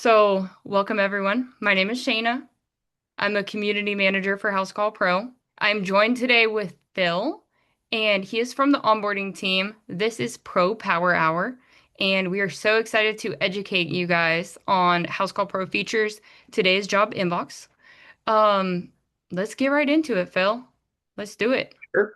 Welcome everyone. My name is Shayna. I'm a community manager for House Call Pro. I'm joined today with Phil, and he is from the onboarding team. This is Pro Power Hour, and we are so excited to educate you guys on House Call Pro features, today's job inbox. Um, let's get right into it, Phil. Let's do it. Sure.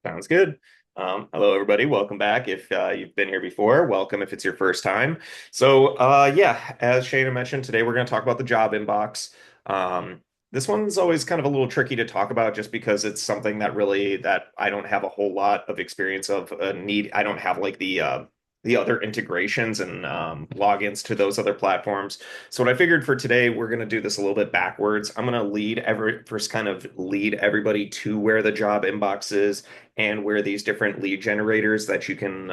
Sounds good. Hello, everybody. Welcome back. If you've been here before, welcome if it's your first time. Yeah, as Shayna mentioned, today we're going to talk about the job inbox. This one's always kind of a little tricky to talk about just because it's something that I don't have a whole lot of experience of. Need I don't have like the other integrations and logins to those other platforms. So what I figured for today, we're going to do this a little bit backwards. I'm going to lead everybody to where the job inbox is and where these different lead generators that you can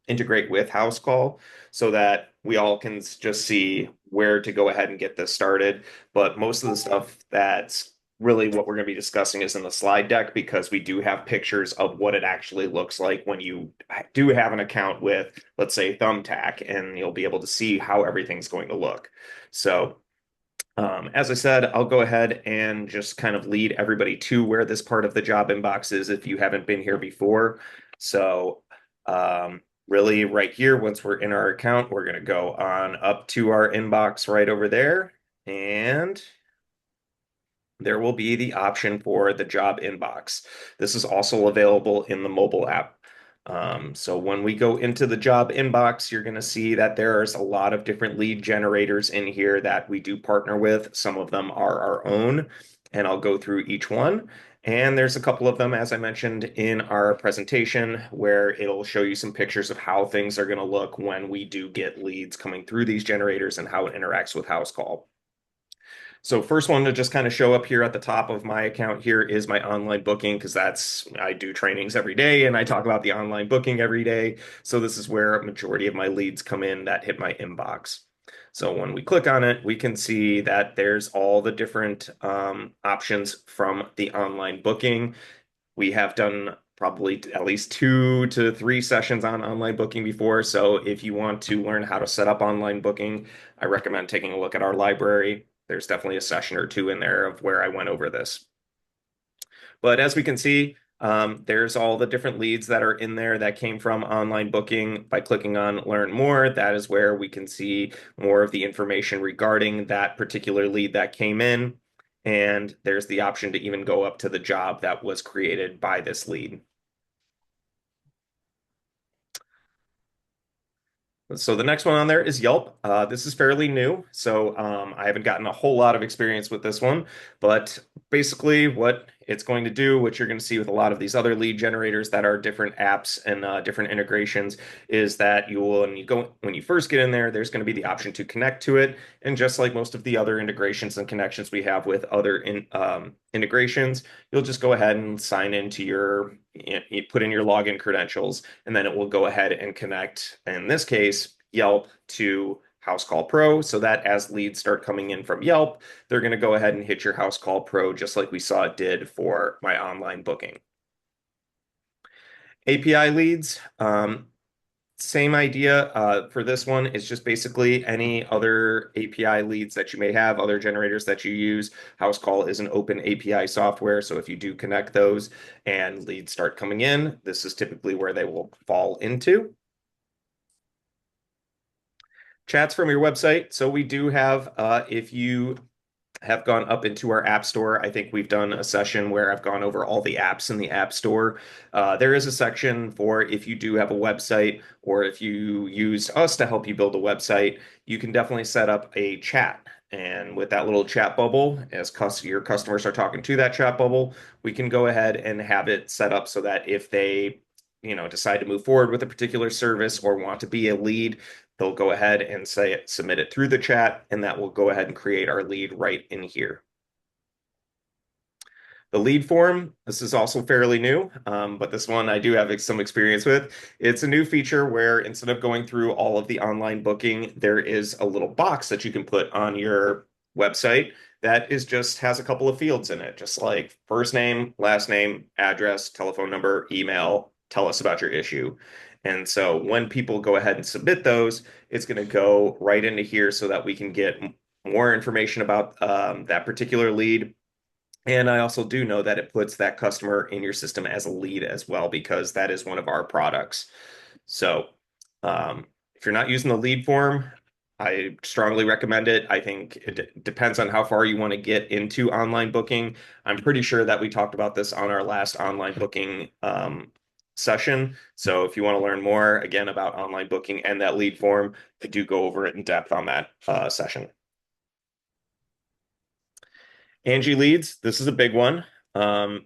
integrate with House Call so that we all can just see where to go ahead and get this started. But most of the stuff that's really what we're going to be discussing is in the slide deck because we do have pictures of what it actually looks like when you do have an account with, let's say, Thumbtack, and you'll be able to see how everything's going to look. So as I said, I'll go ahead and just kind of lead everybody to where this part of the job inbox is if you haven't been here before. So, really, right here, once we're in our account, we're going to go on up to our inbox right over there. And there will be the option for the job inbox. This is also available in the mobile app. So when we go into the job inbox, you're going to see that there's a lot of different lead generators in here that we do partner with. Some of them are our own, and I'll go through each one. And there's a couple of them, as I mentioned in our presentation, where it'll show you some pictures of how things are going to look when we do get leads coming through these generators and how it interacts with House Call. So first one to just kind of show up here at the top of my account here is my online booking because I do trainings every day and I talk about the online booking every day. So this is where a majority of my leads come in that hit my inbox. So when we click on it, we can see that there's all the different options from the online booking. We have done probably at least 2 to 3 sessions on online booking before. So if you want to learn how to set up online booking, I recommend taking a look at our library. There's definitely a session or two in there of where I went over this. But as we can see, there's all the different leads that are in there that came from online booking. By clicking on Learn More, that is where we can see more of the information regarding that particular lead that came in. And there's the option to even go up to the job that was created by this lead. So the next one on there is Yelp. This is fairly new, so I haven't gotten a whole lot of experience with this one, but basically what it's going to do, what you're going to see with a lot of these other lead generators that are different apps and different integrations, is that when you first get in there, there's going to be the option to connect to it, and just like most of the other integrations and connections we have with other integrations, you'll just go ahead and sign into you put in your login credentials and then it will go ahead and connect, in this case, Yelp to House Call Pro, so that as leads start coming in from Yelp, they're going to go ahead and hit your House Call Pro just like we saw it did for my online booking. API leads, same idea for this one. It's just basically any other API leads that you may have, other generators that you use. House Call is an open API software, so if you do connect those and leads start coming in, this is typically where they will fall into. Chats from your website. So we do have, if you have gone up into our app store. I think we've done a session where I've gone over all the apps in the app store. There is a section for if you do have a website or if you use us to help you build a website, you can definitely set up a chat. And with that little chat bubble, as your customers are talking to that chat bubble, we can go ahead and have it set up so that if they decide to move forward with a particular service or want to be a lead, they'll go ahead and submit it through the chat, and that will go ahead and create our lead right in here. The lead form, this is also fairly new, but this one I do have some experience with. It's a new feature where instead of going through all of the online booking, there is a little box that you can put on your website that just has a couple of fields in it, just like first name, last name, address, telephone number, email, tell us about your issue. And so when people go ahead and submit those, it's going to go right into here so that we can get more information about that particular lead. And I also do know that it puts that customer in your system as a lead as well, because that is one of our products. So if you're not using the lead form, I strongly recommend it. I think it depends on how far you want to get into online booking. I'm pretty sure that we talked about this on our last online booking session. So if you want to learn more again about online booking and that lead form, I do go over it in depth on that session. Angi Leads, this is a big one. Um,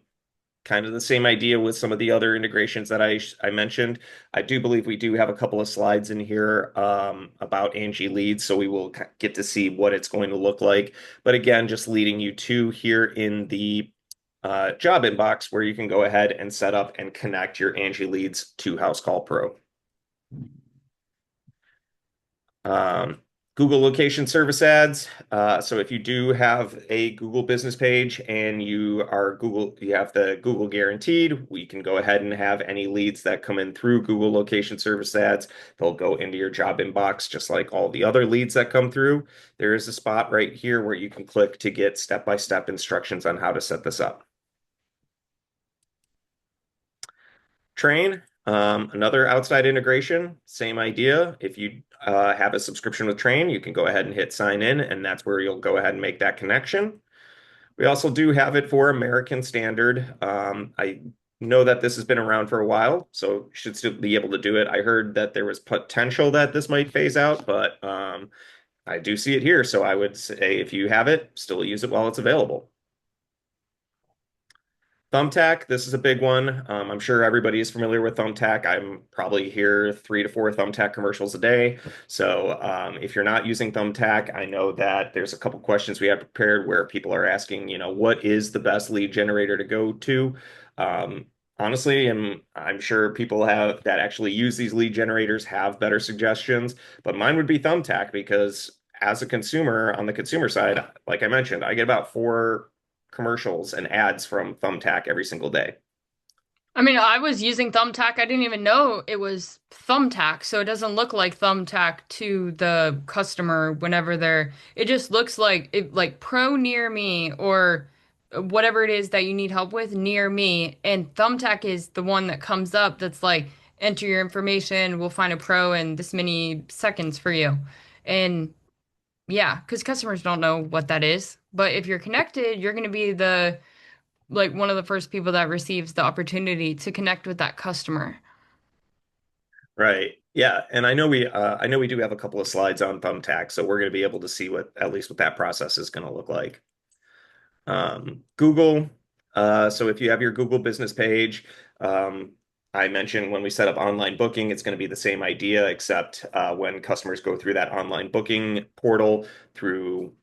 Kind of the same idea with some of the other integrations that I mentioned. I do believe we do have a couple of slides in here about Angi Leads, so we will get to see what it's going to look like. But again, just leading you to here in the job inbox where you can go ahead and set up and connect your Angi Leads to House Call Pro. Um, Google location service ads. So if you do have a Google business page and you have the Google guaranteed, we can go ahead and have any leads that come in through Google location service ads. They'll go into your job inbox just like all the other leads that come through. There is a spot right here where you can click to get step-by-step instructions on how to set this up. Trane, another outside integration, same idea. If you have a subscription with Trane, you can go ahead and hit sign in, and that's where you'll go ahead and make that connection. We also do have it for American Standard. I know that this has been around for a while, so should still be able to do it. I heard that there was potential that this might phase out, but I do see it here, so I would say if you have it, still use it while it's available. Thumbtack, this is a big one. I'm sure everybody is familiar with Thumbtack. I'm probably hear 3 to 4 Thumbtack commercials a day. So if you're not using Thumbtack, I know that there's a couple questions we have prepared where people are asking, what is the best lead generator to go to? Um, Honestly, and I'm sure people have that actually use these lead generators have better suggestions, but mine would be Thumbtack because as a consumer on the consumer side, like I mentioned, I get about 4 commercials and ads from Thumbtack every single day. I mean, I was using Thumbtack. I didn't even know it was Thumbtack, so it doesn't look like Thumbtack to the customer whenever they're. It just looks like it, like Pro near me or whatever it is that you need help with near me. And Thumbtack is the one that comes up that's like, enter your information, we'll find a pro in this many seconds for you. And yeah, because customers don't know what that is. But if you're connected, you're going to be the like one of the first people that receives the opportunity to connect with that customer. Right. Yeah, and I know we do have a couple of slides on Thumbtack, so we're going to be able to see what at least what that process is going to look like. Google. So if you have your Google business page, um, I mentioned when we set up online booking, it's going to be the same idea, except when customers go through that online booking portal through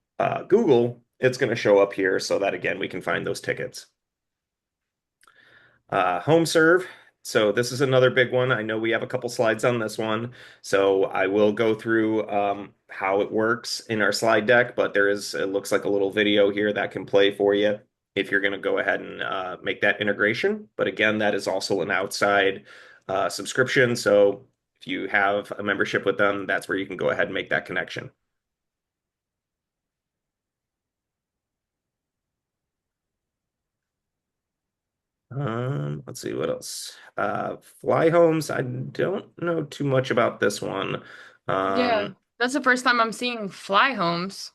Google, it's going to show up here so that again we can find those tickets. HomeServe. So this is another big one. I know we have a couple slides on this one, so I will go through how it works in our slide deck, but it looks like a little video here that can play for you if you're going to go ahead and make that integration. But again, that is also an outside subscription. So if you have a membership with them, that's where you can go ahead and make that connection. Let's see what else. Fly homes. I don't know too much about this one. Yeah, Um, that's the first time I'm seeing fly homes.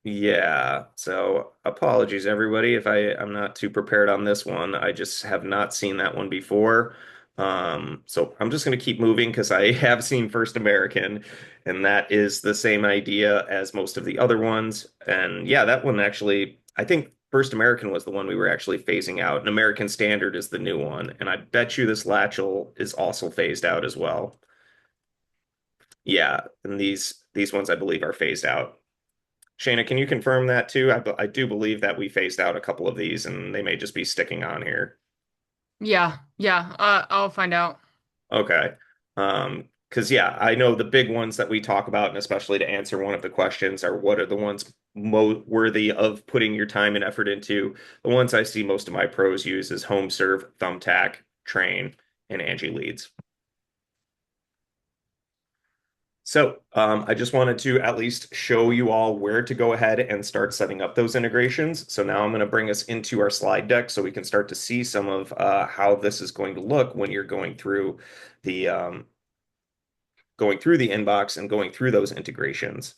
yeah. So apologies, everybody, if I'm not too prepared on this one. I just have not seen that one before. So I'm just going to keep moving because I have seen First American, and that is the same idea as most of the other ones. And yeah, that one actually, I think First American was the one we were actually phasing out, and American Standard is the new one. And I bet you this Latchel is also phased out as well. Yeah, and these ones I believe are phased out. Shayna, can you confirm that too? I do believe that we phased out a couple of these and they may just be sticking on here. Yeah, yeah, I'll find out. Okay. Because yeah, I know the big ones that we talk about, and especially to answer one of the questions are what are the ones mo worthy of putting your time and effort into. The ones I see most of my pros use is HomeServe, Thumbtack, Trane, and Angie Leads. I just wanted to at least show you all where to go ahead and start setting up those integrations. So now I'm going to bring us into our slide deck so we can start to see some of how this is going to look when you're the going through the inbox and going through those integrations.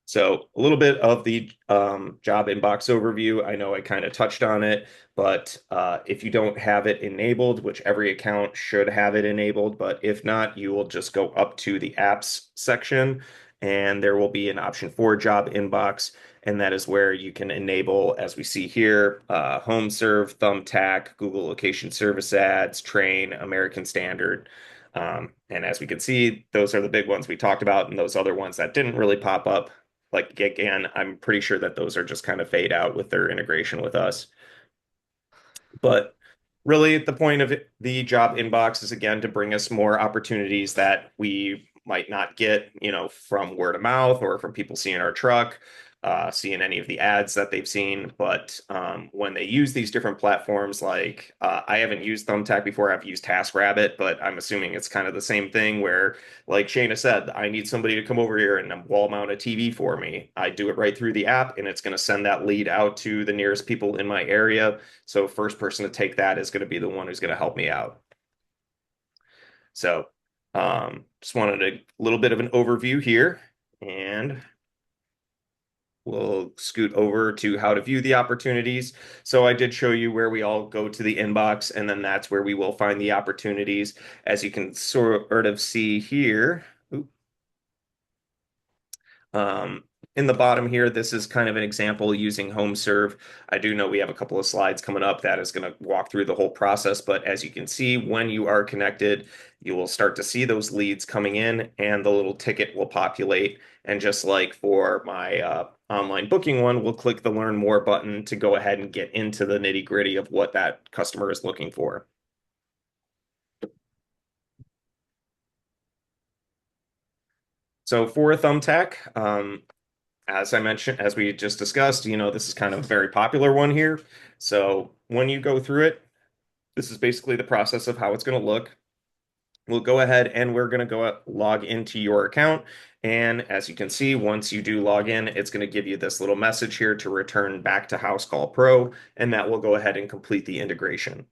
So a little bit of the job inbox overview. I know I kind of touched on it, but if you don't have it enabled, which every account should have it enabled, but if not, you will just go up to the apps section and there will be an option for job inbox. And that is where you can enable, as we see here, HomeServe, Thumbtack, Google Location Service Ads, Trane, American Standard. And as we can see, those are the big ones we talked about, and those other ones that didn't really pop up like again, I'm pretty sure that those are just kind of fade out with their integration with us. But really, the point of the job inbox is again to bring us more opportunities that we might not get, from word of mouth or from people seeing our truck, seeing any of the ads that they've seen. But when they use these different platforms, like I haven't used Thumbtack before, I've used TaskRabbit, but I'm assuming it's kind of the same thing where, like Shayna said, I need somebody to come over here and wall mount a TV for me. I do it right through the app, and it's going to send that lead out to the nearest people in my area. So first person to take that is going to be the one who's going to help me out. So just wanted a little bit of an overview here, and we'll scoot over to how to view the opportunities. So I did show you where we all go to the inbox, and then that's where we will find the opportunities. As you can sort of see here, Um, in the bottom here, this is kind of an example using HomeServe. I do know we have a couple of slides coming up that is going to walk through the whole process, but as you can see, when you are connected, you will start to see those leads coming in and the little ticket will populate. And just like for my online booking one, we'll click the Learn More button to go ahead and get into the nitty-gritty of what that customer is looking for. So for a Thumbtack, as I mentioned, as we just discussed, this is kind of a very popular one here. So when you go through it, this is basically the process of how it's going to look. We'll go ahead and we're going to go log into your account. And as you can see, once you do log in, it's going to give you this little message here to return back to House Call Pro, and that will go ahead and complete the integration.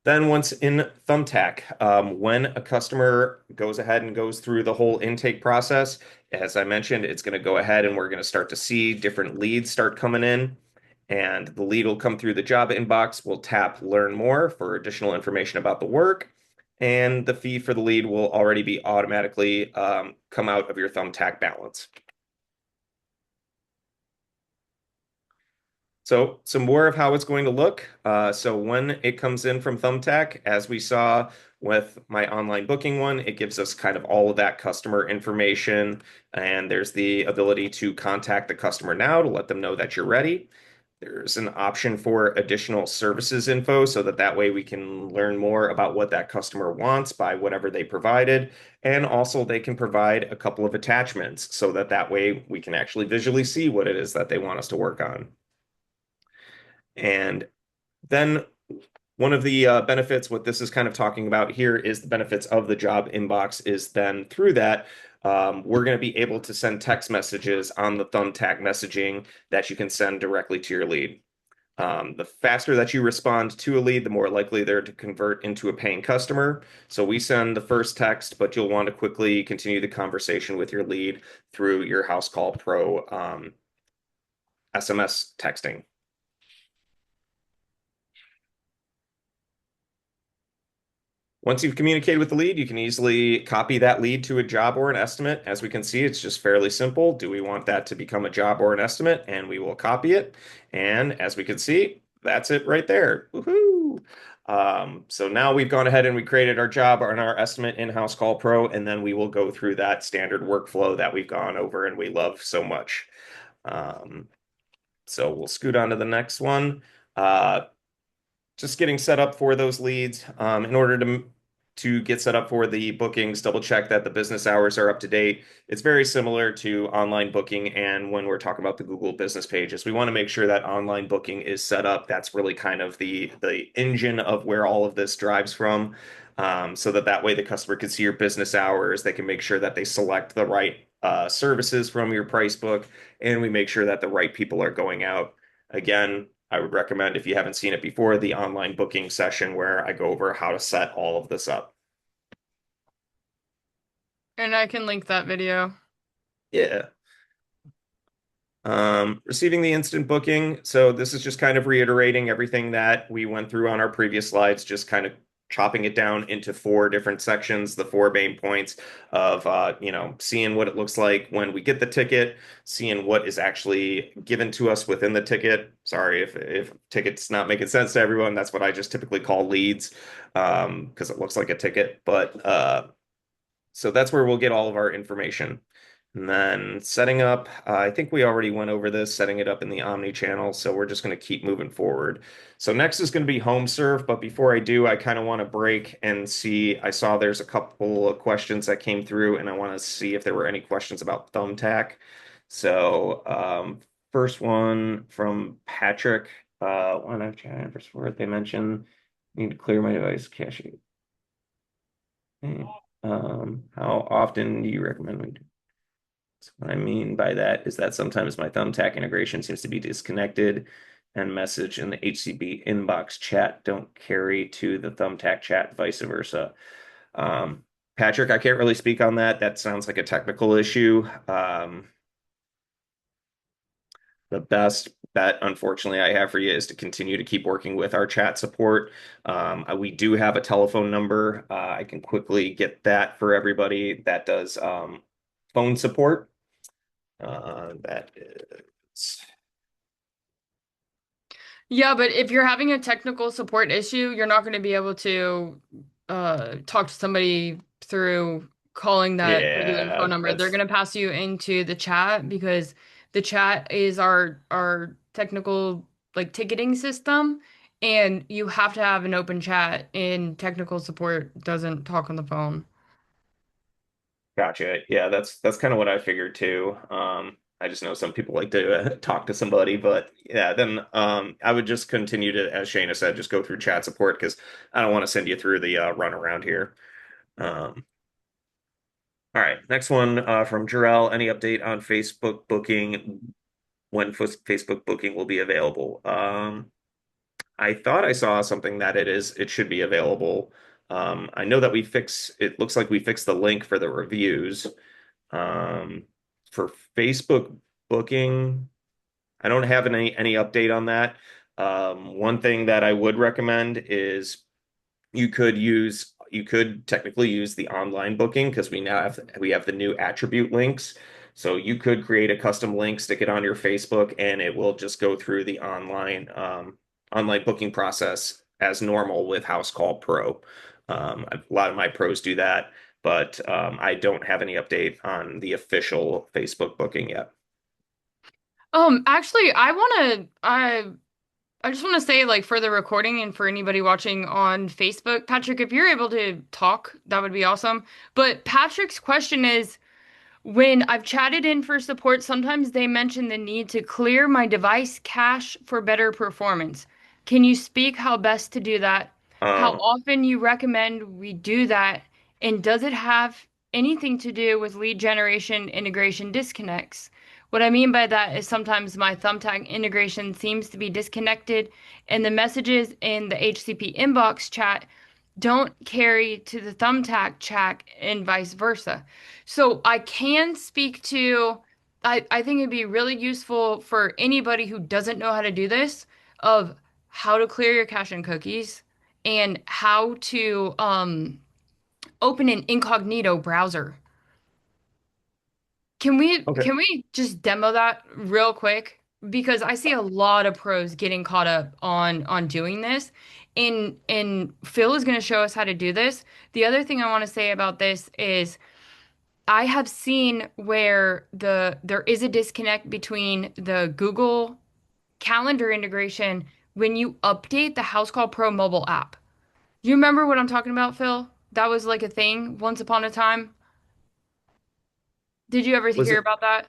Then once in Thumbtack, when a customer goes ahead and goes through the whole intake process, as I mentioned, it's going to go ahead and we're going to start to see different leads start coming in. And the lead will come through the job inbox. We'll tap Learn More for additional information about the work. And the fee for the lead will already be automatically come out of your Thumbtack balance. So some more of how it's going to look. So when it comes in from Thumbtack, as we saw with my online booking one, it gives us kind of all of that customer information. And there's the ability to contact the customer now to let them know that you're ready. There's an option for additional services info so that way we can learn more about what that customer wants by whatever they provided. And also they can provide a couple of attachments so that way we can actually visually see what it is that they want us to work on. And then one of the benefits, what this is kind of talking about here, is the benefits of the job inbox is then through that, we're going to be able to send text messages on the Thumbtack messaging that you can send directly to your lead. The faster that you respond to a lead, the more likely they're to convert into a paying customer. So we send the first text, but you'll want to quickly continue the conversation with your lead through your House Call Pro SMS texting. Once you've communicated with the lead, you can easily copy that lead to a job or an estimate. As we can see, it's just fairly simple. Do we want that to become a job or an estimate? And we will copy it. And as we can see, that's it right there. Woohoo! So now we've gone ahead and we created our job and our estimate in House Call Pro, and then we will go through that standard workflow that we've gone over and we love so much. Um, so we'll scoot on to the next one. Just getting set up for those leads. In order to to get set up for the bookings, double check that the business hours are up to date. It's very similar to online booking and when we're talking about the Google business pages. We want to make sure that online booking is set up. That's really kind of the engine of where all of this drives from. So that way the customer can see your business hours. They can make sure that they select the right services from your price book, and we make sure that the right people are going out. Again, I would recommend if you haven't seen it before, the online booking session where I go over how to set all of this up. And I can link that video. Yeah. Receiving the instant booking. So this is just kind of reiterating everything that we went through on our previous slides, just kind of chopping it down into four different sections, the four main points of seeing what it looks like when we get the ticket, seeing what is actually given to us within the ticket. Sorry if tickets not making sense to everyone. That's what I just typically call leads, because it looks like a ticket. But so that's where we'll get all of our information. And then setting up, I think we already went over this, setting it up in the Omni channel. So we're just going to keep moving forward. So next is going to be HomeServe. But before I do, I kind of want to break and see. I saw there's a couple of questions that came through, and I want to see if there were any questions about Thumbtack. So first one from Patrick. When I've chatted first word, they mentioned need to clear my device caching. How often do you recommend we do? So what I mean by that is that sometimes my Thumbtack integration seems to be disconnected and message in the HCB inbox chat don't carry to the Thumbtack chat, vice versa. Um, Patrick, I can't really speak on that. That sounds like a technical issue. The best bet, unfortunately, I have for you is to continue to keep working with our chat support. We do have a telephone number. I can quickly get that for everybody that does phone support. That is, Yeah, but if you're having a technical support issue, you're not going to be able to talk to somebody through calling that regular phone yeah, number. They're that's going to pass you into the chat because the chat is our technical like ticketing system, and you have to have an open chat, and technical support doesn't talk on the phone. gotcha. Yeah, that's kind of what I figured too. I just know some people like to talk to somebody, but yeah, then I would just continue to, as Shayna said, just go through chat support because I don't want to send you through the run around here. Um, all right, next one from Jarrell. Any update on Facebook booking? When Facebook booking will be available? I thought I saw something that it should be available. I know that it looks like we fixed the link for the reviews. Um, for Facebook booking, I don't have any update on that. One thing that I would recommend is you could technically use the online booking because we have the new attribute links. So you could create a custom link, stick it on your Facebook, and it will just go through the online booking process as normal with House Call Pro. A lot of my pros do that, but I don't have any update on the official Facebook booking yet. Actually, I just want to say, like, for the recording and for anybody watching on Facebook, Patrick, if you're able to talk, that would be awesome. But Patrick's question is, when I've chatted in for support, sometimes they mention the need to clear my device cache for better performance. Can you speak how best to do that? How Um, often you recommend we do that? And does it have anything to do with lead generation integration disconnects? What I mean by that is sometimes my Thumbtack integration seems to be disconnected, and the messages in the HCP inbox chat don't carry to the Thumbtack chat and vice versa. So I can speak to, I think it'd be really useful for anybody who doesn't know how to do this, of how to clear your cache and cookies and how to open an incognito browser. okay. Can we just demo that real quick? Because I see a lot of pros getting caught up on doing this. And Phil is going to show us how to do this. The other thing I want to say about this is I have seen where there is a disconnect between the Google Calendar integration when you update the House Call Pro mobile app. You remember what I'm talking about, Phil? That was like a thing once upon a time. Did you ever Was hear it? about that?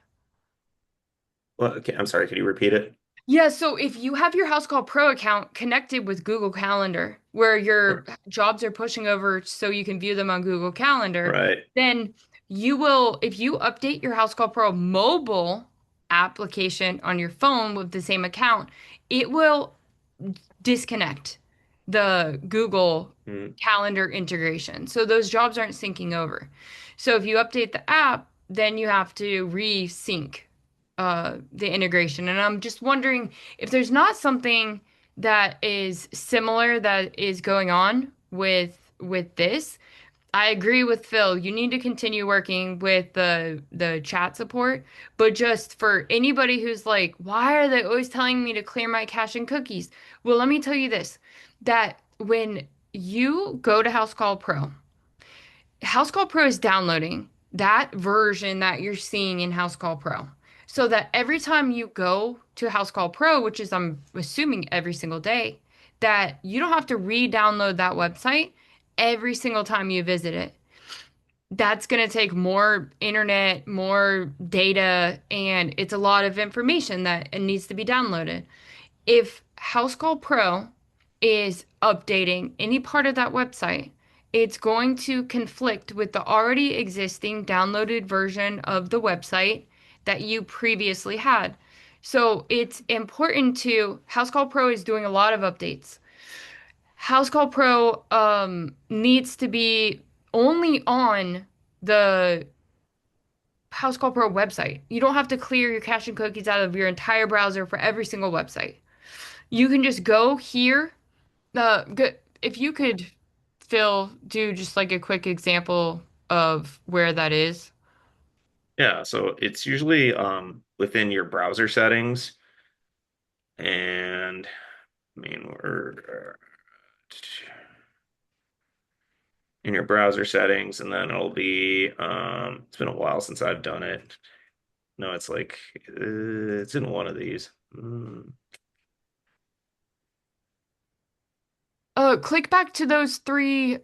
Well, okay, I'm sorry. Could you repeat it? Yeah, so if you have your House Call Pro account connected with Google Calendar, where your jobs are pushing over so you can view them on Google Calendar, Right. then you will, if you update your House Call Pro mobile application on your phone with the same account, it will disconnect the Google Mm, Calendar integration. So those jobs aren't syncing over. So if you update the app, then you have to re-sync the integration. And I'm just wondering if there's not something that is similar that is going on with this. I agree with Phil. You need to continue working with the chat support, but just for anybody who's like, why are they always telling me to clear my cache and cookies? Well, let me tell you this, that when you go to House Call Pro, House Call Pro is downloading that version that you're seeing in House Call Pro. So that every time you go to House Call Pro, which is I'm assuming every single day, that you don't have to re-download that website every single time you visit it. That's going to take more internet, more data, and it's a lot of information that it needs to be downloaded. If House Call Pro is updating any part of that website, it's going to conflict with the already existing downloaded version of the website that you previously had. So it's important to, House Call Pro is doing a lot of updates. House Call Pro needs to be only on the House Call Pro website. You don't have to clear your cache and cookies out of your entire browser for every single website. You can just go here. If you could, Phil, do just like a quick example of where that is. yeah. So it's usually within your browser settings, and I mean we're in your browser settings, and then it'll be it's been a while since I've done it. No, it's like it's in one of these. Click back to those three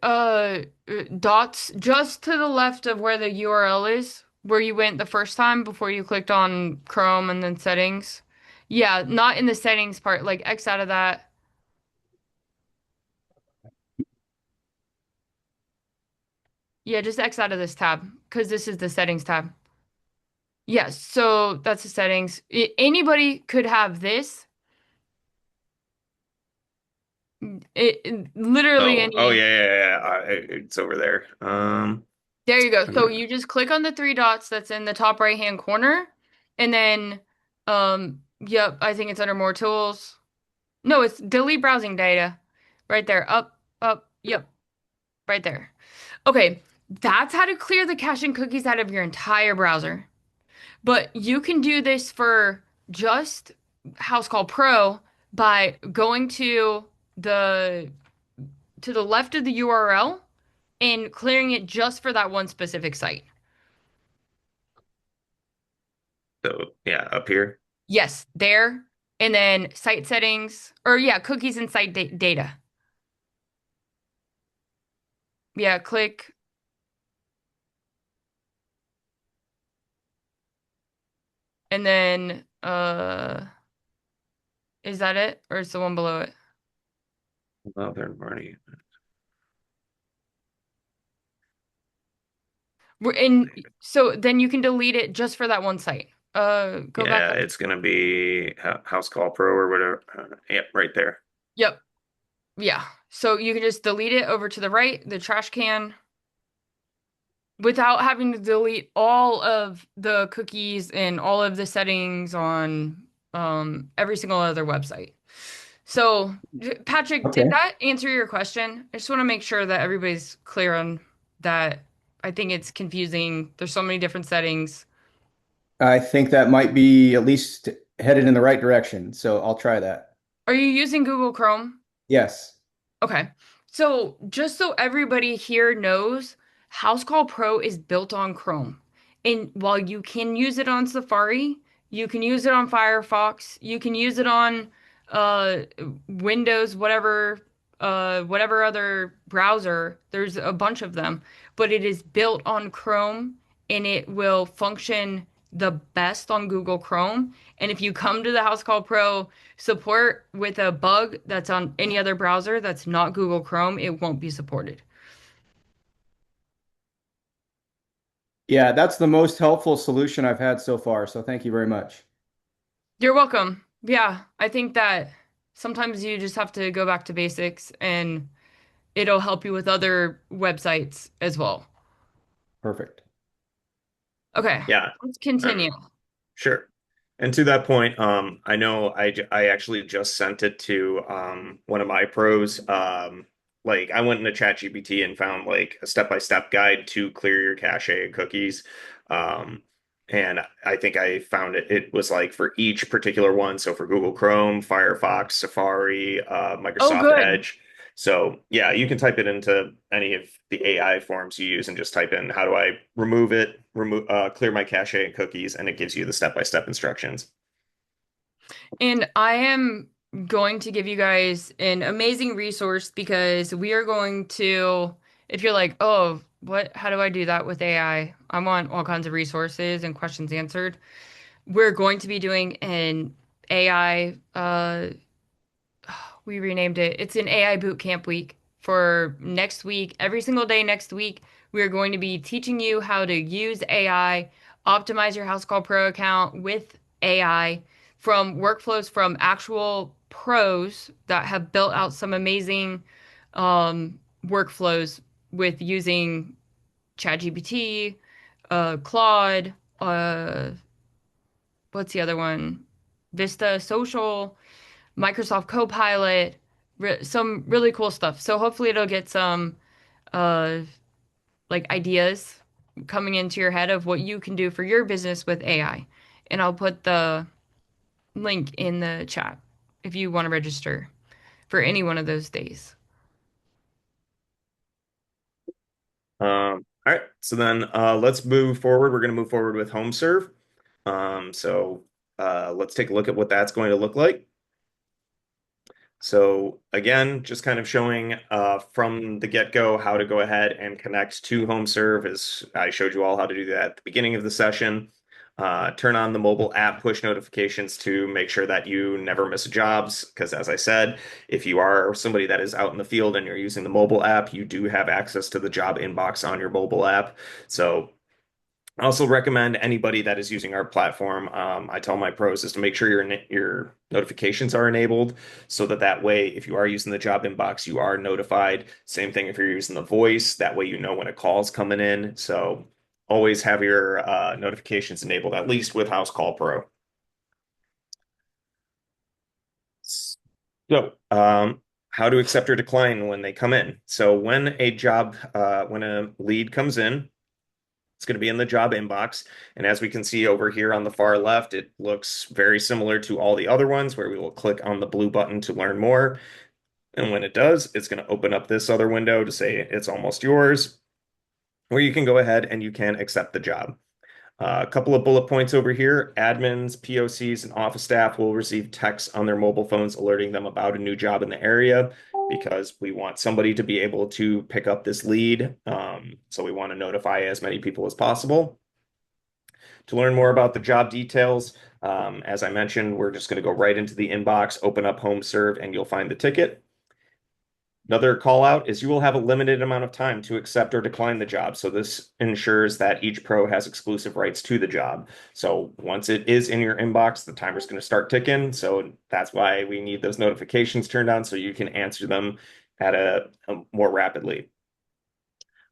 dots just to the left of where the URL is, where you went the first time before you clicked on Chrome and then settings. Yeah, not in the settings part, like X out of that. Yeah, just X out of this tab because this is the settings tab. Yes, so that's the settings. Anybody could have this. Literally Oh any. yeah. It's over there. There you go. Trying So to- you just click on the three dots that's in the top right hand corner, and then, yep, I think it's under more tools. No, it's delete browsing data. Right there. Up, yep, right there. Okay, that's how to clear the cache and cookies out of your entire browser. But you can do this for just House Call Pro by going the to the left of the URL and clearing it just for that one specific site. So yeah, up here. Yes, there. And then site settings, or yeah, cookies and site data. Yeah, click. And then, is that it? Or is the one below it? Oh, they're already. We're in, so then you can delete it just for that one site. Go back Yeah, up. it's gonna be House Call Pro or whatever. Yep, right there. Yep. Yeah. So you can just delete it over to the right, the trash can, without having to delete all of the cookies and all of the settings on every single other website. So, Patrick, did Okay. that answer your question? I just want to make sure that everybody's clear on that. I think it's confusing. There's so many different settings. I think that might be at least headed in the right direction, so I'll try that. Are you using Google Chrome? Yes. Okay. So, just so everybody here knows, House Call Pro is built on Chrome. And while you can use it on Safari, you can use it on Firefox, you can use it on uh Windows, whatever whatever other browser. There's a bunch of them, but it is built on Chrome and it will function the best on Google Chrome. And if you come to the House Call Pro support with a bug that's on any other browser that's not Google Chrome, it won't be supported. Yeah, that's the most helpful solution I've had so far. So thank you very much. You're welcome. Yeah, I think that sometimes you just have to go back to basics and it'll help you with other websites as well. Perfect. Okay, Yeah. let's continue. Sure. And to that point, I know I actually just sent it to one of my pros. Like I went into ChatGPT and found like a step-by-step guide to clear your cache and cookies. Um, and I think I found it was like for each particular one. So for Google Chrome, Firefox, Safari, Oh, Microsoft good. Edge. So yeah, you can type it into any of the AI forms you use and just type in how do I clear my cache and cookies, and it gives you the step-by-step instructions. And I am going to give you guys an amazing resource because we are going to, if you're like, oh, what, how do I do that with AI? I want all kinds of resources and questions answered. We're going to be doing an AI, we renamed it. It's an AI boot camp week for next week. Every single day next week, we are going to be teaching you how to use AI, optimize your House Call Pro account with AI from workflows from actual pros that have built out some amazing workflows with using ChatGPT, Claude, what's the other one? Vista Social, Microsoft Copilot, some really cool stuff. So hopefully it'll get some uh like ideas coming into your head of what you can do for your business with AI. And I'll put the link in the chat if you want to register for any one of those days. All right, so then let's move forward. We're going to move forward with HomeServe. Let's take a look at what that's going to look like. So again, just kind of showing from the get-go how to go ahead and connect to HomeServe as I showed you all how to do that at the beginning of the session. Turn on the mobile app push notifications to make sure that you never miss jobs. Because as I said, if you are somebody that is out in the field and you're using the mobile app, you do have access to the job inbox on your mobile app. So I also recommend anybody that is using our platform. I tell my pros is to make sure your notifications are enabled so that that way, if you are using the job inbox, you are notified. Same thing if you're using the voice. That way, you know when a call's coming in. So always have your notifications enabled, at least with House Call Pro. So, how to accept or decline when they come in. So when a lead comes in, it's going to be in the job inbox. And as we can see over here on the far left, it looks very similar to all the other ones where we will click on the blue button to learn more. And when it does, it's going to open up this other window to say it's almost yours, where you can go ahead and you can accept the job. A couple of bullet points over here. Admins, POCs, and office staff will receive texts on their mobile phones alerting them about a new job in the area because we want somebody to be able to pick up this lead. So we want to notify as many people as possible. To learn more about the job details, as I mentioned, we're just going to go right into the inbox, open up HomeServe, and you'll find the ticket. Another call out is you will have a limited amount of time to accept or decline the job. So this ensures that each pro has exclusive rights to the job. So once it is in your inbox, the timer's going to start ticking. So that's why we need those notifications turned on so you can answer them at a more rapidly.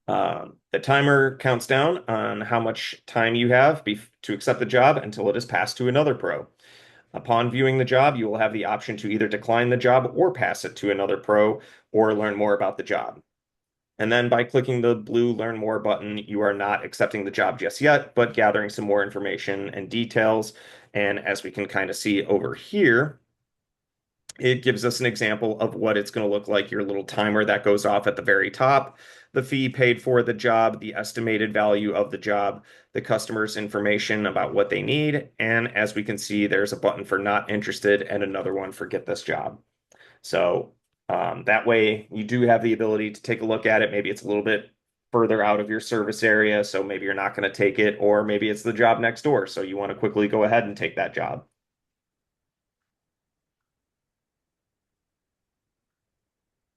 The timer counts down on how much time you have to accept the job until it is passed to another pro. Upon viewing the job, you will have the option to either decline the job or pass it to another pro or learn more about the job. And then by clicking the blue Learn More button, you are not accepting the job just yet, but gathering some more information and details. And as we can kind of see over here, it gives us an example of what it's going to look like, your little timer that goes off at the very top, the fee paid for the job, the estimated value of the job, the customer's information about what they need, and as we can see, there's a button for not interested and another one for get this job. So That way, you do have the ability to take a look at it. Maybe it's a little bit further out of your service area, so maybe you're not going to take it, or maybe it's the job next door, so you want to quickly go ahead and take that job.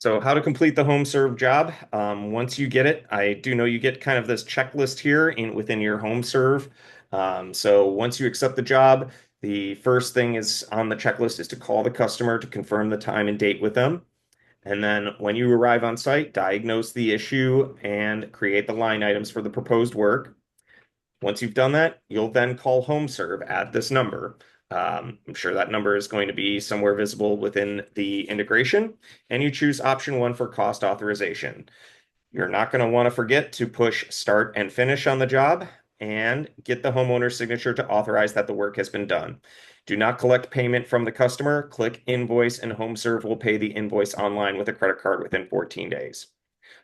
So how to complete the HomeServe job. Once you get it, I do know you get kind of this checklist here within your HomeServe. So once you accept the job, the first thing is on the checklist is to call the customer to confirm the time and date with them. And then when you arrive on site, diagnose the issue and create the line items for the proposed work. Once you've done that, you'll then call HomeServe at this number. I'm sure that number is going to be somewhere visible within the integration, and you choose option one for cost authorization. You're not going to want to forget to push start and finish on the job and get the homeowner's signature to authorize that the work has been done. Do not collect payment from the customer. Click invoice, and HomeServe will pay the invoice online with a credit card within 14 days.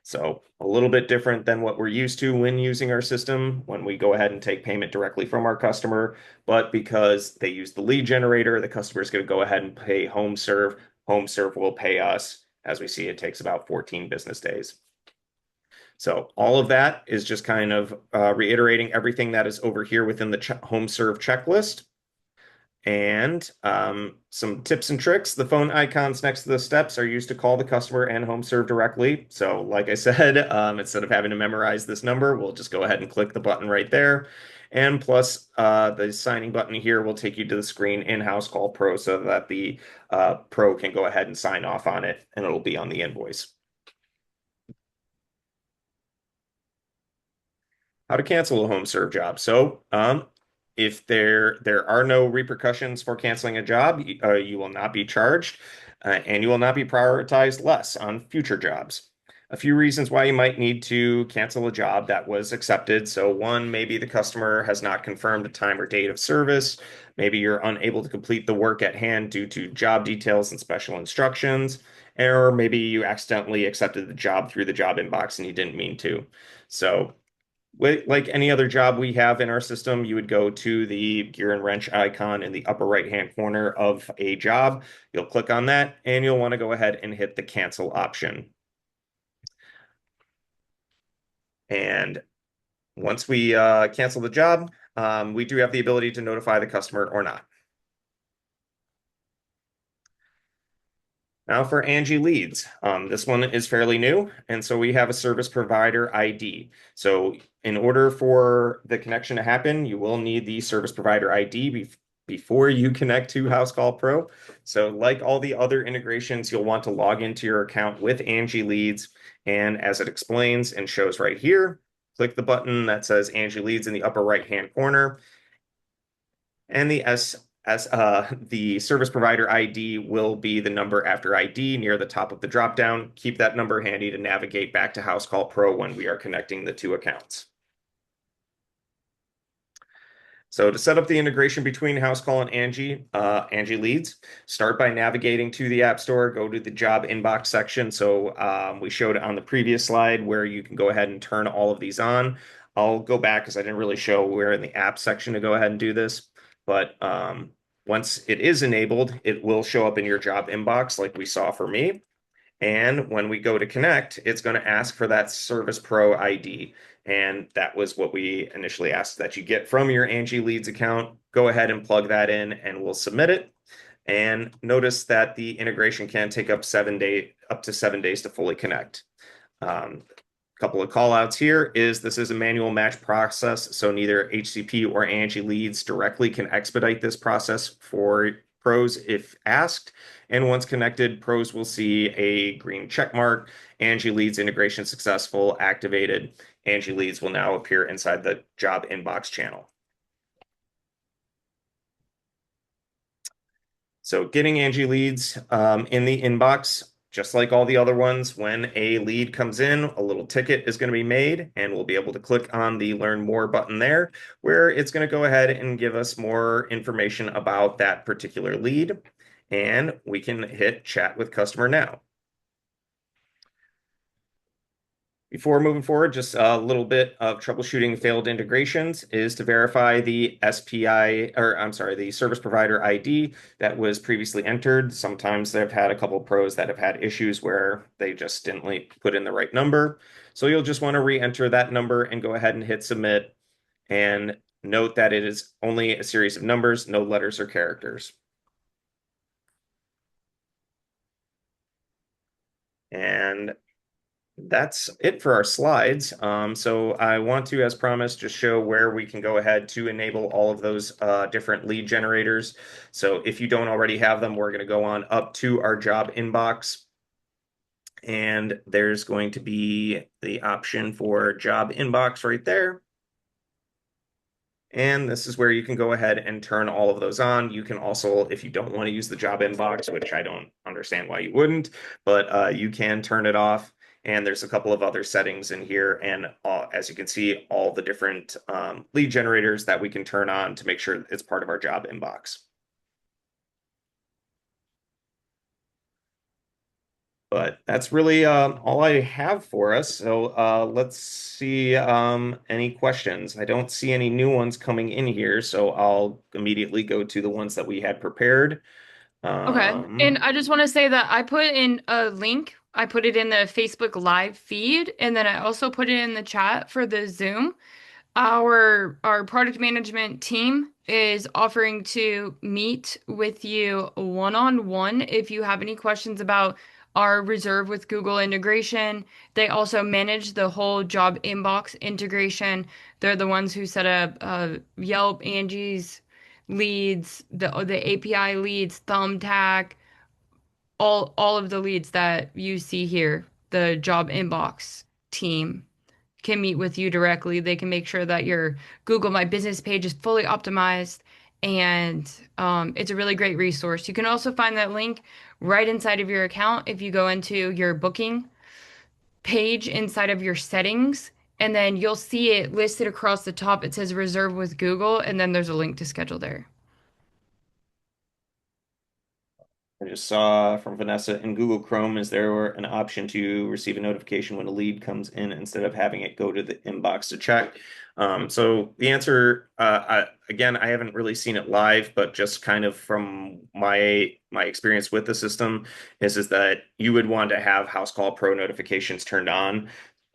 So a little bit different than what we're used to when using our system when we go ahead and take payment directly from our customer. But because they use the lead generator, the customer is going to go ahead and pay HomeServe. HomeServe will pay us. As we see, it takes about 14 business days. So all of that is just kind of reiterating everything that is over here within the HomeServe checklist. And some tips and tricks. The phone icons next to the steps are used to call the customer and HomeServe directly. So like I said, instead of having to memorize this number, we'll just go ahead and click the button right there. And plus, the signing button here will take you to the screen in House Call Pro so that the pro can go ahead and sign off on it, and it'll be on the invoice. How to cancel a HomeServe job. So, if there are no repercussions for canceling a job, you will not be charged, and you will not be prioritized less on future jobs. A few reasons why you might need to cancel a job that was accepted. So, one, maybe the customer has not confirmed the time or date of service. Maybe you're unable to complete the work at hand due to job details and special instructions, or maybe you accidentally accepted the job through the job inbox and you didn't mean to. So, like any other job we have in our system, you would go to the gear and wrench icon in the upper right-hand corner of a job. You'll click on that, and you'll want to go ahead and hit the cancel option. And once we cancel the job, we do have the ability to notify the customer or not. Now for Angi Leads, this one is fairly new, and so we have a service provider ID. So in order for the connection to happen, you will need the service provider ID before you connect to House Call Pro. So like all the other integrations, you'll want to log into your account with Angi Leads, and as it explains and shows right here, click the button that says Angi Leads in the upper right-hand corner, and the service provider ID will be the number after ID near the top of the dropdown. Keep that number handy to navigate back to House Call Pro when we are connecting the two accounts. So to set up the integration between House Call and Angi Leads, start by navigating to the App Store, go to the job inbox section. So we showed on the previous slide where you can go ahead and turn all of these on. I'll go back because I didn't really show where in the app section to go ahead and do this. But once it is enabled, it will show up in your job inbox like we saw for me. And when we go to connect, it's going to ask for that Service Pro ID. And that was what we initially asked that you get from your Angi Leads account. Go ahead and plug that in and we'll submit it. And notice that the integration can take up up to 7 days to fully connect. Couple of call outs here is this is a manual match process, so neither HCP or Angi Leads directly can expedite this process for pros if asked. And once connected, pros will see a green check mark. Angi Leads integration successful, activated. Angi Leads will now appear inside the job inbox channel. So getting Angi Leads in the inbox, just like all the other ones, when a lead comes in, a little ticket is going to be made, and we'll be able to click on the Learn More button there, where it's going to go ahead and give us more information about that particular lead, and we can hit Chat with Customer Now. Before moving forward, just a little bit of troubleshooting failed integrations is to verify the SPI, or I'm sorry, the service provider ID that was previously entered. Sometimes they've had a couple of pros that have had issues where they just didn't put in the right number. So you'll just want to re-enter that number and go ahead and hit submit. And note that it is only a series of numbers, no letters or characters. And that's it for our slides. So I want to, as promised, just show where we can go ahead to enable all of those different lead generators. So if you don't already have them, we're going to go on up to our job inbox. And there's going to be the option for job inbox right there. And this is where you can go ahead and turn all of those on. You can also, if you don't want to use the job inbox, which I don't understand why you wouldn't, but you can turn it off. And there's a couple of other settings in here. And as you can see, all the different lead generators that we can turn on to make sure it's part of our job inbox. But that's really all I have for us. So let's see any questions. I don't see any new ones coming in here, so I'll immediately go to the ones that we had prepared. Okay. And Um, I just want to say that I put in a link. I put it in the Facebook live feed, and then I also put it in the chat for the Zoom. Our product management team is offering to meet with you one-on-one if you have any questions about our Reserve with Google integration. They also manage the whole job inbox integration. They're the ones who set up Yelp, Angie's leads, the API leads, Thumbtack, all of the leads that you see here. The job inbox team can meet with you directly. They can make sure that your Google My Business page is fully optimized, and it's a really great resource. You can also find that link right inside of your account if you go into your booking page inside of your settings, and then you'll see it listed across the top. It says Reserve with Google, and then there's a link to schedule there. I just saw from Vanessa in Google Chrome, is there an option to receive a notification when a lead comes in instead of having it go to the inbox to check? So the answer, again, I haven't really seen it live, but just kind of from my experience with the system is that you would want to have House Call Pro notifications turned on.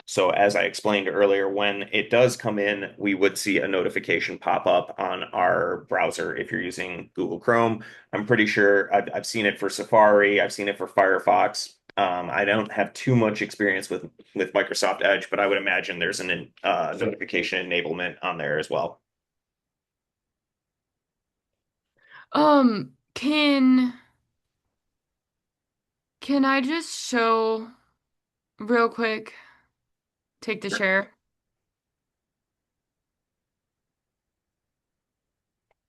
So as I explained earlier, when it does come in, we would see a notification pop up on our browser if you're using Google Chrome. I'm pretty sure I've seen it for Safari. I've seen it for Firefox. I don't have too much experience with Microsoft Edge, but I would imagine there's an notification enablement on there as well. Um, can can I just show real quick, take the Sure. share?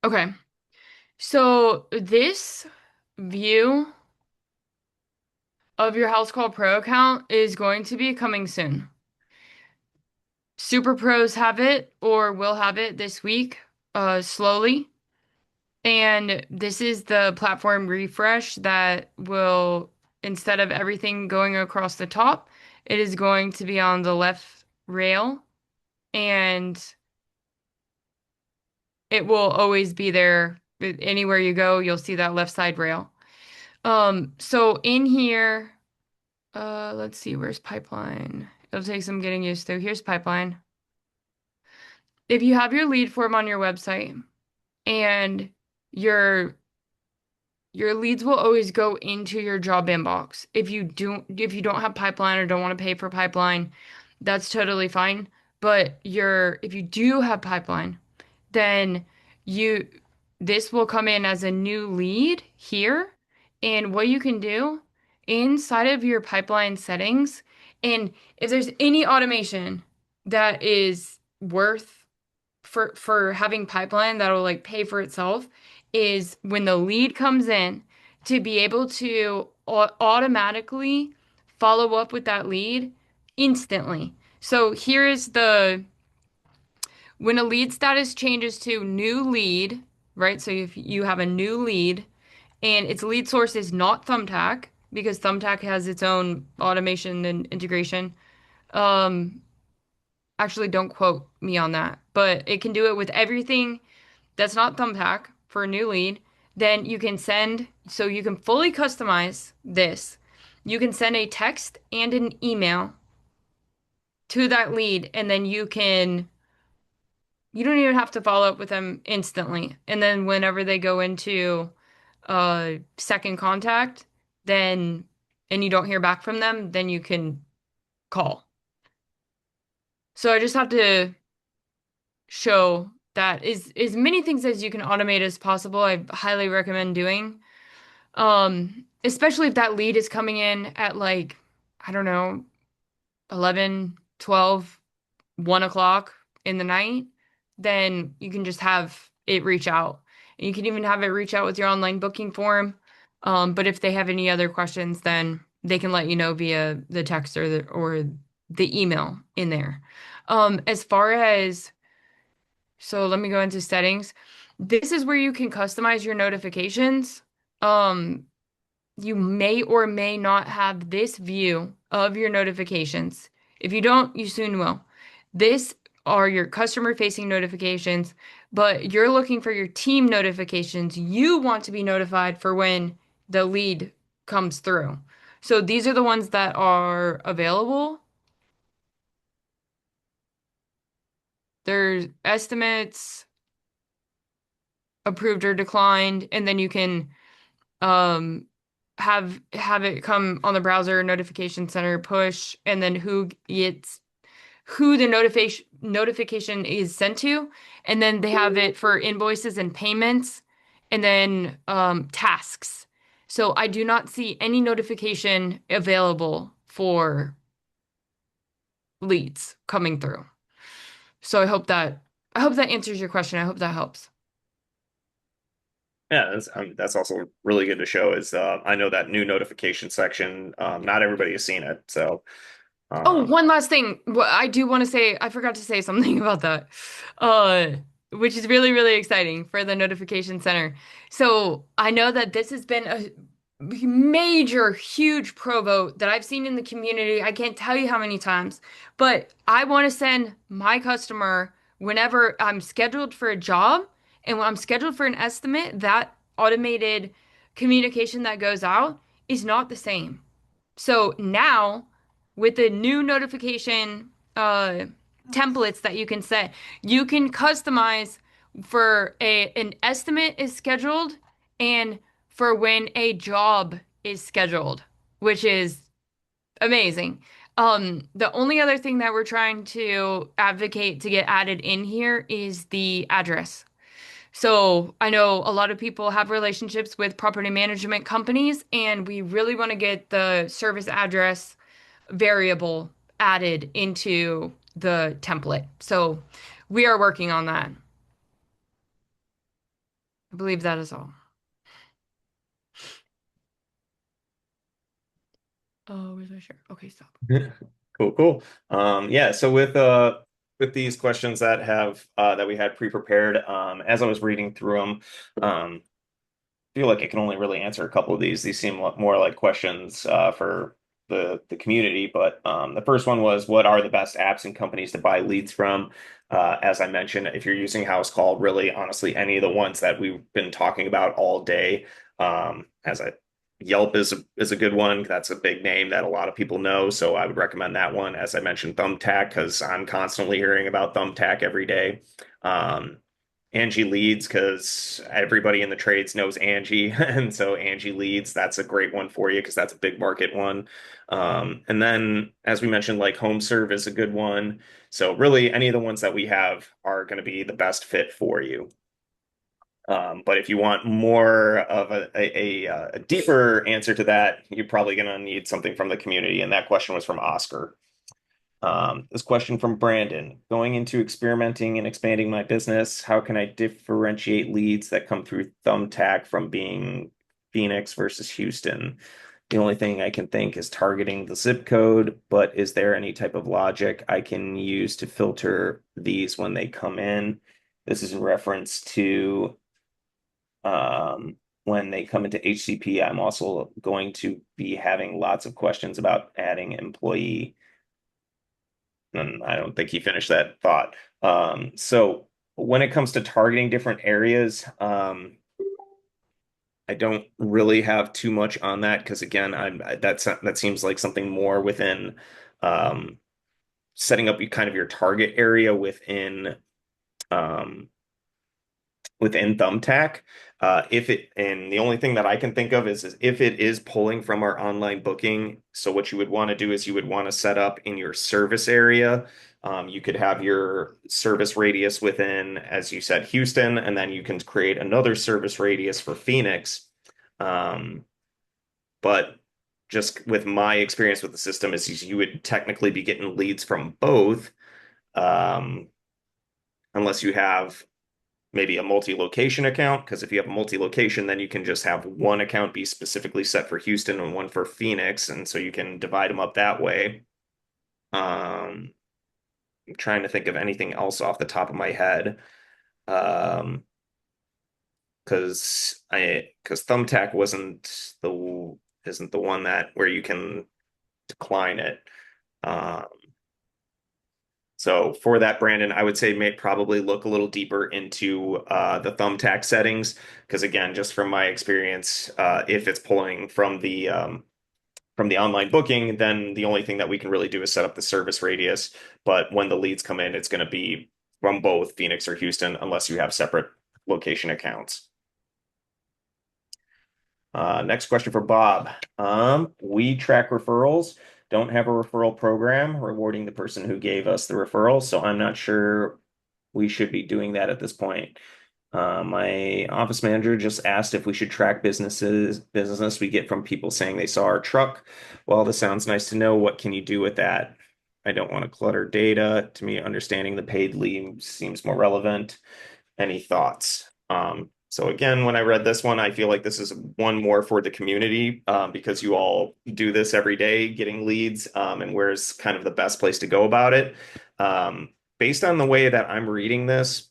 Okay. So this view of your House Call Pro account is going to be coming soon. Super Pros have it or will have it this week, slowly. And this is the platform refresh that will, instead of everything going across the top, it is going to be on the left rail, and it will always be there. Anywhere you go, you'll see that left side rail. So in here, let's see, where's pipeline? It'll take some getting used to. Here's pipeline. If you have your lead form on your website and your your leads will always go into your job inbox. If you don't have pipeline or don't want to pay for pipeline, that's totally fine. But if you do have pipeline, then you this will come in as a new lead here. And what you can do inside of your pipeline settings, and if there's any automation that is worth for having pipeline that'll like pay for itself, is when the lead comes in to be able to automatically follow up with that lead instantly. So here is the when a lead status changes to new lead, right? So if you have a new lead and its lead source is not Thumbtack, because Thumbtack has its own automation and integration, Um, Actually, don't quote me on that, but it can do it with everything that's not Thumbtack for a new lead. Then you can send, so you can fully customize this. You can send a text and an email to that lead, and then you don't even have to follow up with them instantly. And then whenever they go into second contact, then and you don't hear back from them, then you can call. So I just have to show that is as many things as you can automate as possible. I highly recommend doing. Especially if that lead is coming in at like, I don't know, 11, 12, 1 o'clock in the night, then you can just have it reach out. And you can even have it reach out with your online booking form. But if they have any other questions, then they can let you know via the text or the email in there. As far as so let me go into settings. This is where you can customize your notifications. Um, you may or may not have this view of your notifications. If you don't, you soon will. This are your customer facing notifications, but you're looking for your team notifications. You want to be notified for when the lead comes through. So these are the ones that are available. There's estimates, approved or declined, and then you can um have it come on the browser notification center push and then who the notification is sent to, and then they have it for invoices and payments, and then tasks. So I do not see any notification available for leads coming through. So I hope that answers your question. I hope that helps. Yeah, that's also really good to show is I know that new notification section, not everybody has seen it. So Oh, um, one last thing. What I do want to say, I forgot to say something about that. Uh, which is really, really exciting for the notification center. So I know that this has been a major, huge pro vote that I've seen in the community. I can't tell you how many times, but I want to send my customer whenever I'm scheduled for a job and when I'm scheduled for an estimate, that automated communication that goes out is not the same. So now, with the new notification templates that you can set, you can customize for an estimate is scheduled and for when a job is scheduled, which is amazing. The only other thing that we're trying to advocate to get added in here is the address. So I know a lot of people have relationships with property management companies, and we really want to get the service address variable added into the template. So we are working on that. I believe that is all. Oh, where's my shirt? Okay, stop. cool, cool. Yeah, so with these questions that have that we had pre-prepared, as I was reading through them, feel like I can only really answer a couple of these. These seem more like questions for the community. But the first one was, what are the best apps and companies to buy leads from? As I mentioned, if you're using House Call, really, honestly, any of the ones that we've been talking about all day, as I Yelp is a good one. That's a big name that a lot of people know, so I would recommend that one. As I mentioned, Thumbtack, because I'm constantly hearing about Thumbtack every day. Angi Leads because everybody in the trades knows Angi, and so Angi Leads, that's a great one for you because that's a big market one. And then, as we mentioned, like HomeServe is a good one. So really, any of the ones that we have are going to be the best fit for you. But if you want more of a deeper answer to that, you're probably going to need something from the community. And that question was from Oscar. This question from Brandon. Going into experimenting and expanding my business, how can I differentiate leads that come through Thumbtack from being Phoenix versus Houston? The only thing I can think is targeting the zip code, but is there any type of logic I can use to filter these when they come in? This is in reference to when they come into HCP. I'm also going to be having lots of questions about adding employee. And I don't think he finished that thought. So when it comes to targeting different areas, I don't really have too much on that because again, that seems like something more within um, setting up kind of your target area um, within Thumbtack. If it and the only thing that I can think of is if it is pulling from our online booking. So what you would want to do is you would want to set up in your service area. You could have your service radius within, as you said, Houston, and then you can create another service radius for Phoenix. Um, but just with my experience with the system is you would technically be getting leads from both, um, unless you have maybe a multi-location account, because if you have a multi-location, then you can just have one account be specifically set for Houston and one for Phoenix, and so you can divide them up that way. I'm trying to think of anything else off the top of my head. Um, because Thumbtack isn't the one that where you can decline it. Um, So for that, Brandon, I would say may probably look a little deeper into the Thumbtack settings because again, just from my experience, if it's pulling from the online booking, then the only thing that we can really do is set up the service radius. But when the leads come in, it's going to be from both Phoenix or Houston, unless you have separate location accounts. Next question for Bob. We track referrals, don't have a referral program rewarding the person who gave us the referral, so I'm not sure we should be doing that at this point. My office manager just asked if we should track business we get from people saying they saw our truck. Well, this sounds nice to know. What can you do with that? I don't want to clutter data. To me, understanding the paid lead seems more relevant. Any thoughts? So again, when I read this one, I feel like this is one more for the community because you all do this every day, getting leads, and where's kind of the best place to go about it. Based on the way that I'm reading this,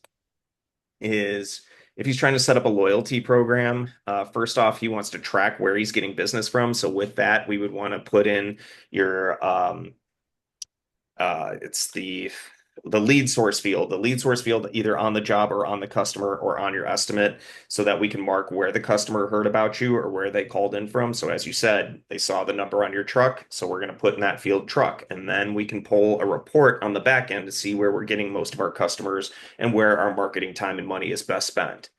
is if he's trying to set up a loyalty program, first off, he wants to track where he's getting business from. So with that, we would want to put in your it's the lead source field either on the job or on the customer or on your estimate so that we can mark where the customer heard about you or where they called in from. So as you said, they saw the number on your truck, so we're going to put in that field truck, and then we can pull a report on the back end to see where we're getting most of our customers and where our marketing time and money is best spent.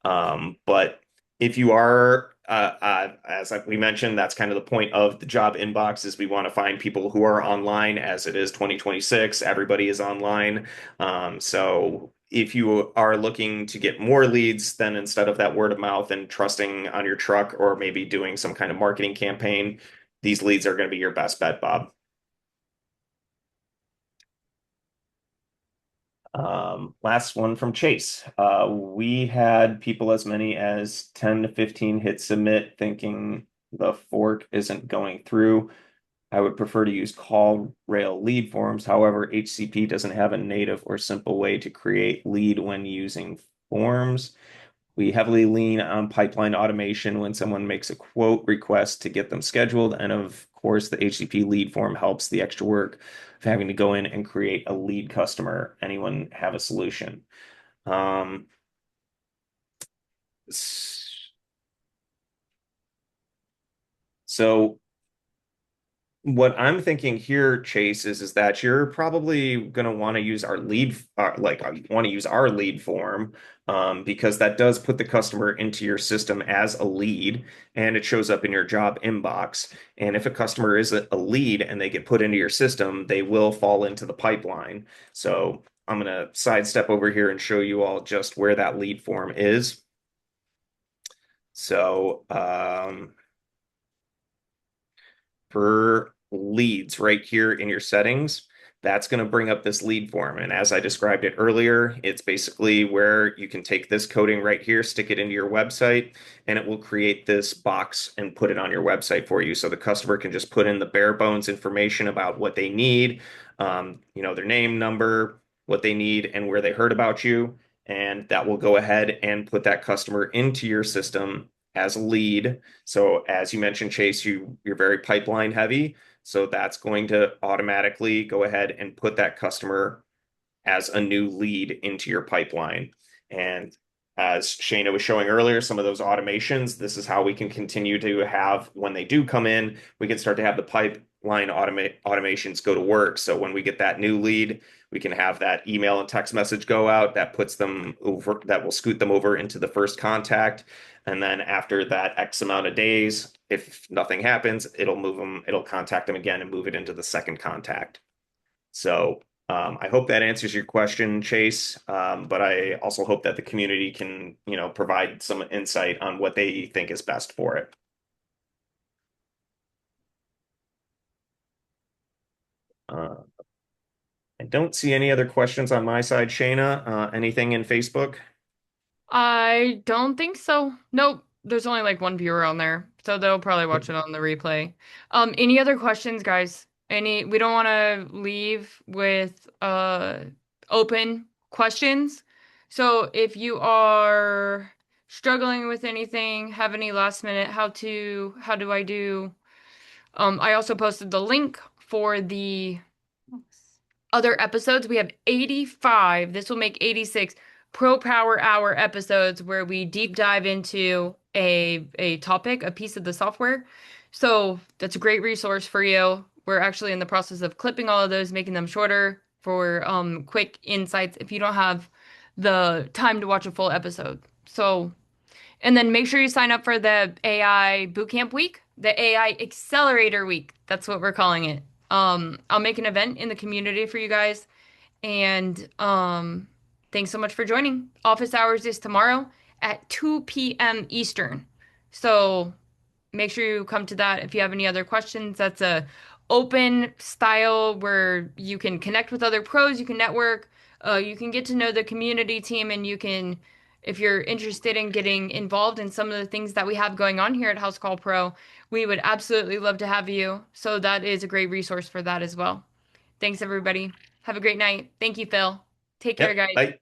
But if you are, as we mentioned, that's kind of the point of the job inbox is we want to find people who are online as it is 2026. Everybody is online. So if you are looking to get more leads, then instead of that word of mouth and trusting on your truck or maybe doing some kind of marketing campaign, these leads are going to be your best bet, Bob. Last one from Chase. We had people as many as 10 to 15 hit submit thinking the fork isn't going through. I would prefer to use call rail lead forms. However, HCP doesn't have a native or simple way to create lead when using forms. We heavily lean on pipeline automation when someone makes a quote request to get them scheduled. And of course, the HCP lead form helps the extra work of having to go in and create a lead customer. Anyone have a solution? Um, so what I'm thinking here, Chase, is that you're probably going to want to use our lead, want to use our lead form, because that does put the customer into your system as a lead, and it shows up in your job inbox. And if a customer is a lead and they get put into your system, they will fall into the pipeline. So I'm going to sidestep over here and show you all just where that lead form is. So, for leads right here in your settings, that's going to bring up this lead form. And as I described it earlier, it's basically where you can take this coding right here, stick it into your website, and it will create this box and put it on your website for you. So the customer can just put in the bare bones information about what they need, their name, number, what they need, and where they heard about you. And that will go ahead and put that customer into your system as a lead. So as you mentioned, Chase, you're very pipeline heavy. So that's going to automatically go ahead and put that customer as a new lead into your pipeline. And as Shayna was showing earlier, some of those automations, this is how we can continue to have, when they do come in, we can start to have the pipeline automations go to work. So when we get that new lead, we can have that email and text message go out that puts them over, that will scoot them over into the first contact. And then after that X amount of days, if nothing happens, it'll contact them again and move it into the second contact. So I hope that answers your question, Chase. But I also hope that the community can, provide some insight on what they think is best for it. Uh, I don't see any other questions on my side, Shayna. Anything in Facebook? I don't think so. Nope. There's only like one viewer on there, so they'll probably watch Yep. it on the replay. Any other questions, guys? We don't want to leave with open questions. So if you are struggling with anything, have any last minute how do I do? I also posted the link for the other episodes. We have 85. This will make 86 Pro Power Hour episodes where we deep dive into a topic, a piece of the software. So that's a great resource for you. We're actually in the process of clipping all of those, making them shorter for quick insights if you don't have the time to watch a full episode. So, and then make sure you sign up for the AI Bootcamp Week, the AI Accelerator Week. That's what we're calling it. I'll make an event in the community for you guys. And thanks so much for joining. Office hours is tomorrow at 2 p.m. Eastern. So make sure you come to that if you have any other questions. That's a open style where you can connect with other pros, you can network, you can get to know the community team, and you can, if you're interested in getting involved in some of the things that we have going on here at House Call Pro, we would absolutely love to have you. So that is a great resource for that as well. Thanks, everybody. Have a great night. Thank you, Phil. Take care, Yep. guys. Bye.